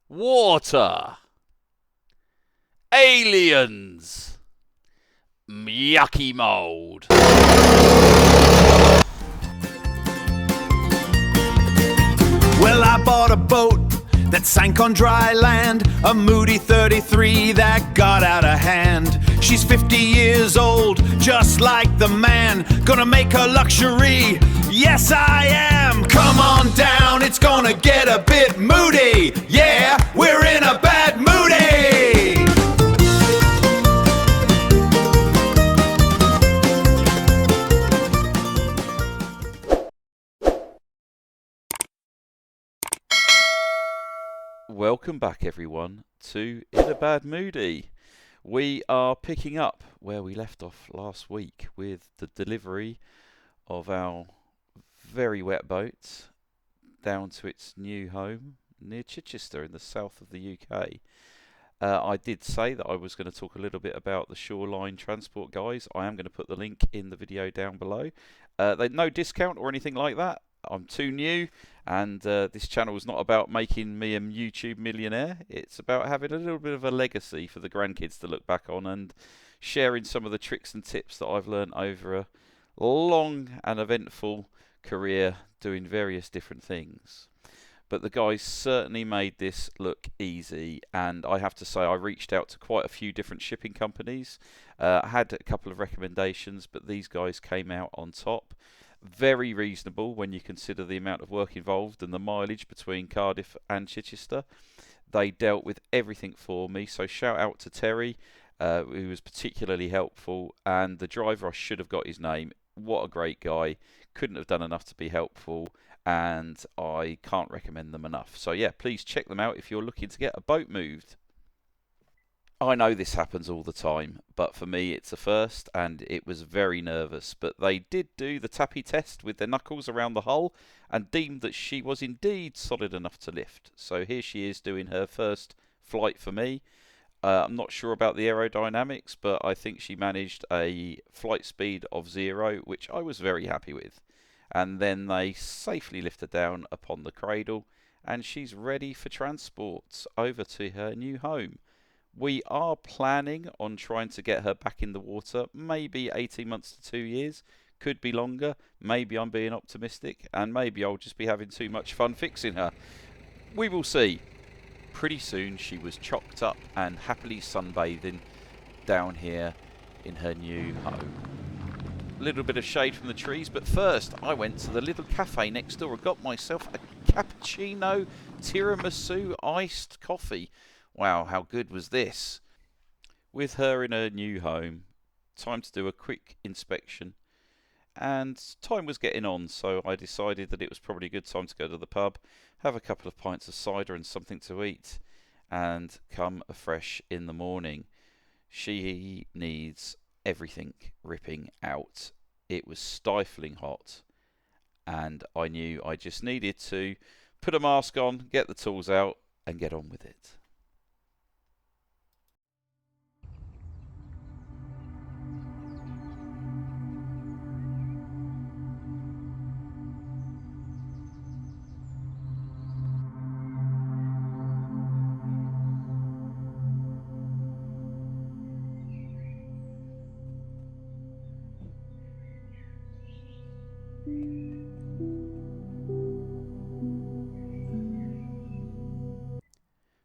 water, aliens, yucky mold. Well, I bought a boat that sank on dry land, a Moody 33 that got out of hand. She's 50 years old, just like the man. Gonna make her luxury, yes I am. Come on down, it's gonna get a bit moody. Yeah, we're in a bad moody. Welcome back, everyone, to In a Bad Moody. We are picking up where we left off last week with the delivery of our very wet boat down to its new home near Chichester in the south of the UK. I did say that I was going to talk a little bit about the shoreline transport guys. I am going to put the link in the video down below. No discount or anything like that. I'm too new, and this channel is not about making me a YouTube millionaire. It's about having a little bit of a legacy for the grandkids to look back on and sharing some of the tricks and tips that I've learned over a long and eventful career doing various different things. But the guys certainly made this look easy, and I have to say I reached out to quite a few different shipping companies. I had a couple of recommendations, but these guys came out on top. Very reasonable when you consider the amount of work involved and the mileage between Cardiff and Chichester. They dealt with everything for me, so shout out to Terry, who was particularly helpful, and the driver, I should have got his name. What a great guy. Couldn't have done enough to be helpful, and I can't recommend them enough. So yeah, please check them out if you're looking to get a boat moved. I know this happens all the time, but for me it's a first, and it was very nervous. But they did do the tappy test with their knuckles around the hull and deemed that she was indeed solid enough to lift. So here she is doing her first flight for me. I'm not sure about the aerodynamics, but I think she managed a flight speed of 0, which I was very happy with. And then they safely lift her down upon the cradle, and she's ready for transport over to her new home. We are planning on trying to get her back in the water, maybe 18 months to 2 years, could be longer. Maybe I'm being optimistic, and maybe I'll just be having too much fun fixing her. We will see. Pretty soon she was chocked up and happily sunbathing down here in her new home. A little bit of shade from the trees, but first I went to the little cafe next door and got myself a cappuccino tiramisu iced coffee. Wow, how good was this? With her in her new home, time to do a quick inspection, and time was getting on, so I decided that it was probably a good time to go to the pub, have a couple of pints of cider and something to eat, and come afresh in the morning. She needs everything ripping out. It was stifling hot, and I knew I just needed to put a mask on, get the tools out, and get on with it.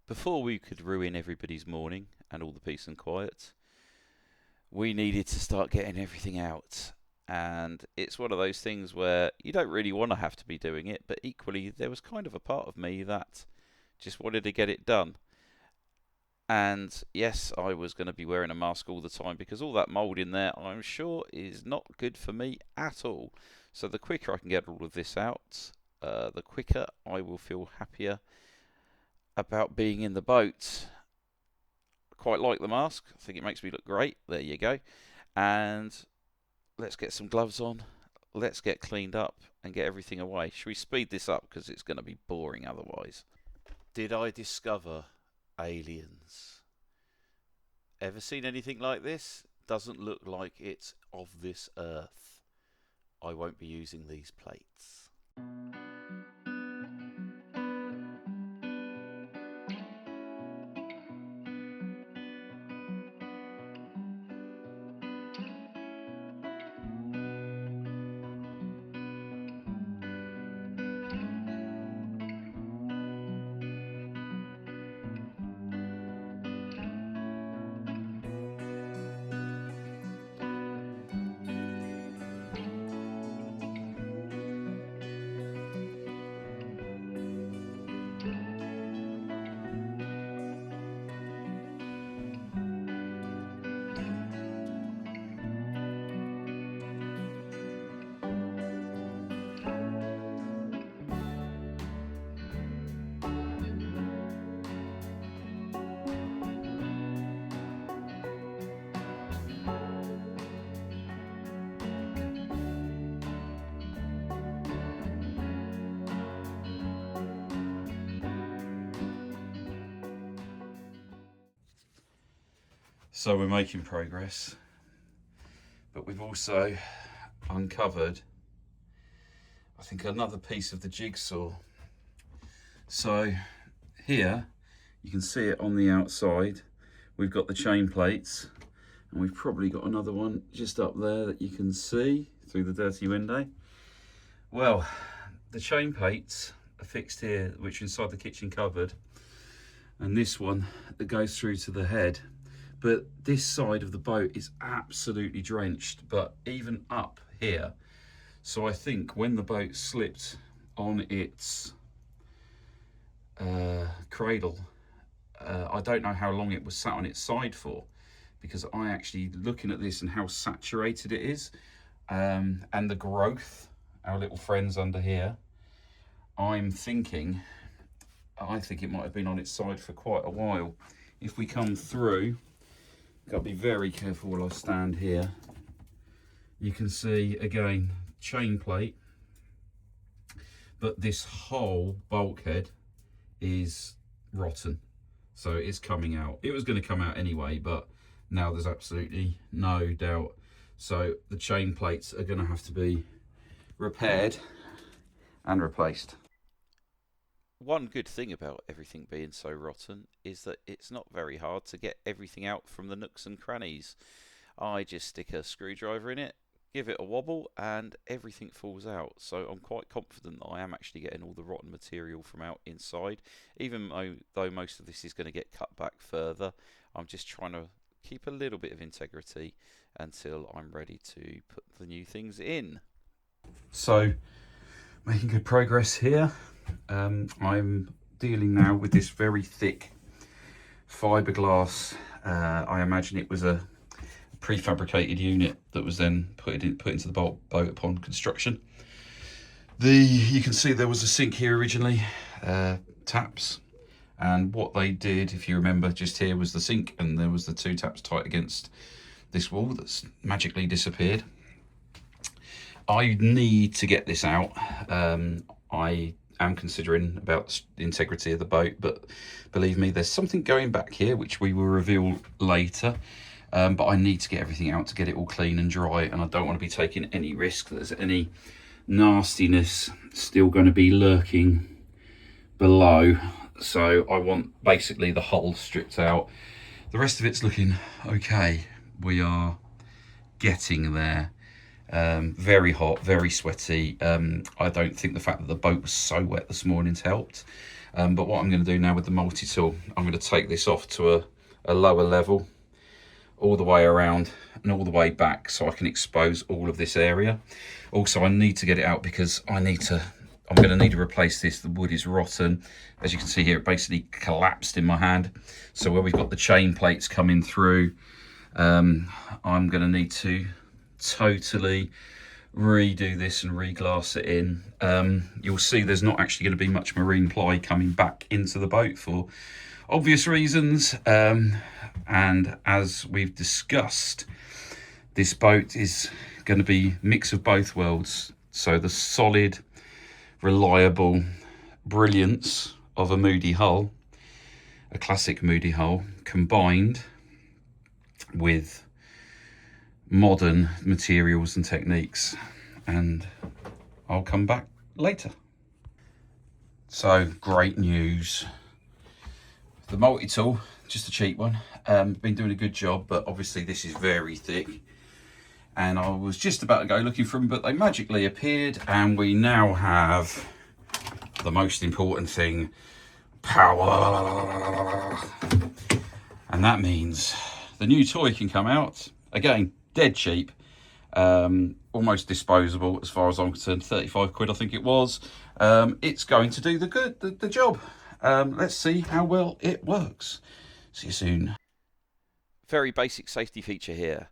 Before we could ruin everybody's morning and all the peace and quiet, we needed to start getting everything out. And it's one of those things where you don't really want to have to be doing it, but equally there was kind of a part of me that just wanted to get it done. And yes, I was going to be wearing a mask all the time because all that mould in there, I'm sure, is not good for me at all. So the quicker I can get all of this out, the quicker I will feel happier about being in the boat. I quite like the mask. I think it makes me look great. There you go. And let's get some gloves on. Let's get cleaned up and get everything away. Should we speed this up because it's going to be boring otherwise? Did I discover aliens? Ever seen anything like this? Doesn't look like it's of this earth. I won't be using these plates. So we're making progress, but we've also uncovered, I think, another piece of the jigsaw. So here you can see it on the outside. We've got the chain plates, and we've probably got another one just up there that you can see through the dirty window. Well, the chain plates are fixed here, which are inside the kitchen cupboard, and this one that goes through to the head. But this side of the boat is absolutely drenched, but even up here. So I think when the boat slipped on its cradle, I don't know how long it was sat on its side for, because I actually, looking at this and how saturated it is, and the growth, our little friends under here, I think it might have been on its side for quite a while. If we come through, got to be very careful while I stand here. You can see again chain plate, but this whole bulkhead is rotten, so it's coming out. It was going to come out anyway, but now there's absolutely no doubt. So the chain plates are going to have to be repaired and replaced. One good thing about everything being so rotten is that it's not very hard to get everything out from the nooks and crannies. I just stick a screwdriver in it, give it a wobble, and everything falls out. So I'm quite confident that I am actually getting all the rotten material from out inside. Even though most of this is going to get cut back further, I'm just trying to keep a little bit of integrity until I'm ready to put the new things in. So, making good progress here. I'm dealing now with this very thick fiberglass. I imagine it was a prefabricated unit that was then put into the boat upon construction. You can see there was a sink here originally, taps, and what they did, if you remember, just here was the sink, and there was the two taps tight against this wall that's magically disappeared. I need to get this out. I am considering about the integrity of the boat, but believe me, there's something going back here which we will reveal later. But I need to get everything out to get it all clean and dry, and I don't want to be taking any risk that there's any nastiness still going to be lurking below. So I want basically the hull stripped out. The rest of it's looking okay. We are getting there. Very hot, very sweaty. I don't think the fact that the boat was so wet this morning's helped. But what I'm going to do now with the multi-tool, I'm going to take this off to a lower level, all the way around and all the way back, so I can expose all of this area. Also, I need to get it out because I'm going to need to replace this. The wood is rotten. As you can see here, it basically collapsed in my hand. So where we've got the chain plates coming through, I'm going to need to totally redo this and re-glass it in. You'll see there's not actually going to be much marine ply coming back into the boat for obvious reasons. And as we've discussed, this boat is going to be a mix of both worlds. So the solid, reliable brilliance of a Moody hull, a classic Moody hull, combined with modern materials and techniques. And I'll come back later. So, great news. The multi-tool, just a cheap one, been doing a good job, but obviously this is very thick, and I was just about to go looking for them, but they magically appeared, and we now have the most important thing, power. And that means the new toy can come out. Again, dead cheap, almost disposable as far as I'm concerned, 35 quid I think it was. It's going to do the job. Let's see how well it works. See you soon. Very basic safety feature here.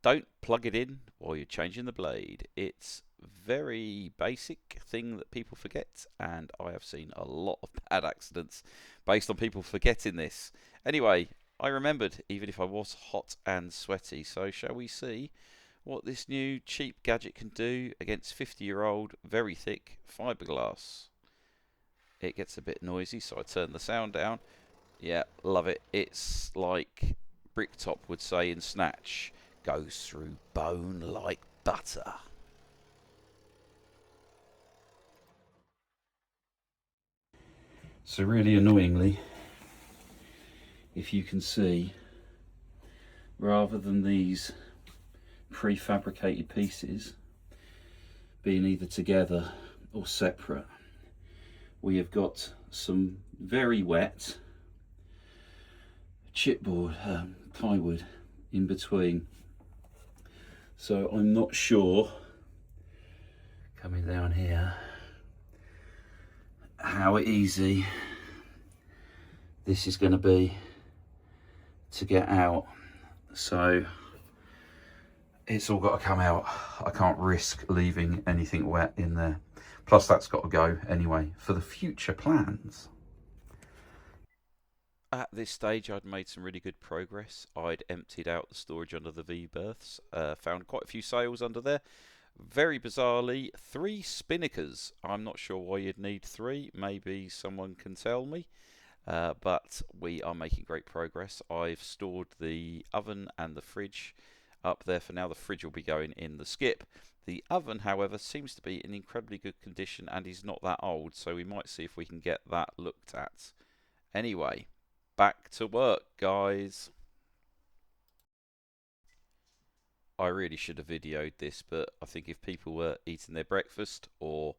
Don't plug it in while you're changing the blade. It's very basic thing that people forget, and I have seen a lot of bad accidents based on people forgetting this. Anyway, I remembered, even if I was hot and sweaty. So shall we see what this new cheap gadget can do against 50-year-old, very thick fiberglass? It gets a bit noisy, so I turn the sound down. Yeah, love it. It's like Bricktop would say in Snatch, goes through bone like butter. So really annoyingly, if you can see, rather than these prefabricated pieces being either together or separate, we have got some very wet chipboard, plywood in between. So I'm not sure, coming down here, how easy this is going to be to get out. So it's all got to come out. I can't risk leaving anything wet in there. Plus that's got to go anyway for the future plans. At this stage I'd made some really good progress. I'd emptied out the storage under the V-berths, found quite a few sails under there. Very bizarrely, 3 spinnakers. I'm not sure why you'd need 3, maybe someone can tell me. But we are making great progress. I've stored the oven and the fridge up there for now. The fridge will be going in the skip. The oven, however, seems to be in incredibly good condition and is not that old, so we might see if we can get that looked at. Anyway, back to work, guys. I really should have videoed this, but I think if people were eating their breakfast or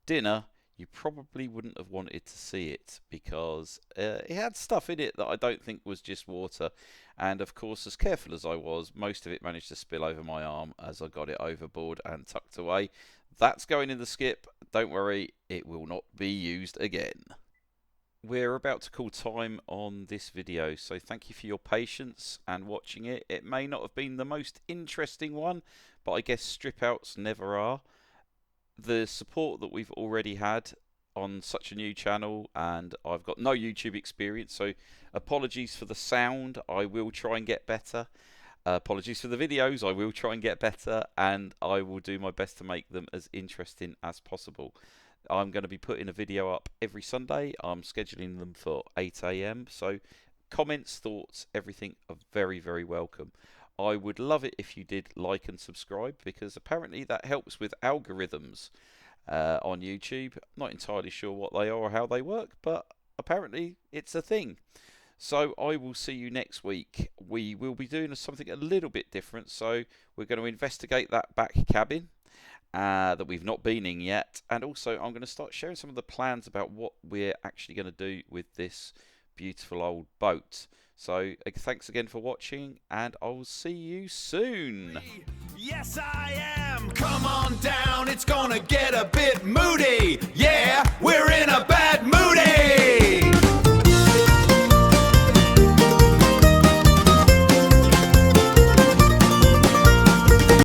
dinner, you probably wouldn't have wanted to see it, because it had stuff in it that I don't think was just water. And of course, as careful as I was, most of it managed to spill over my arm as I got it overboard and tucked away. That's going in the skip. Don't worry, it will not be used again. We're about to call time on this video, so thank you for your patience and watching it. It may not have been the most interesting one, but I guess strip outs never are. The support that we've already had on such a new channel, and I've got no YouTube experience, so apologies for the sound. I will try and get better. Apologies for the videos. I will try and get better, and I will do my best to make them as interesting as possible. I'm going to be putting a video up every Sunday. I'm scheduling them for 8 AM, so comments, thoughts, everything are very, very welcome. I would love it if you did like and subscribe, because apparently that helps with algorithms on YouTube. Not entirely sure what they are or how they work, but apparently it's a thing. So I will see you next week. We will be doing something a little bit different. So we're going to investigate that back cabin that we've not been in yet. And also I'm going to start sharing some of the plans about what we're actually going to do with this beautiful old boat. So thanks again for watching, and I'll see you soon. Yes, I am. Come on down. It's gonna get a bit moody. Yeah, we're in a bad moody.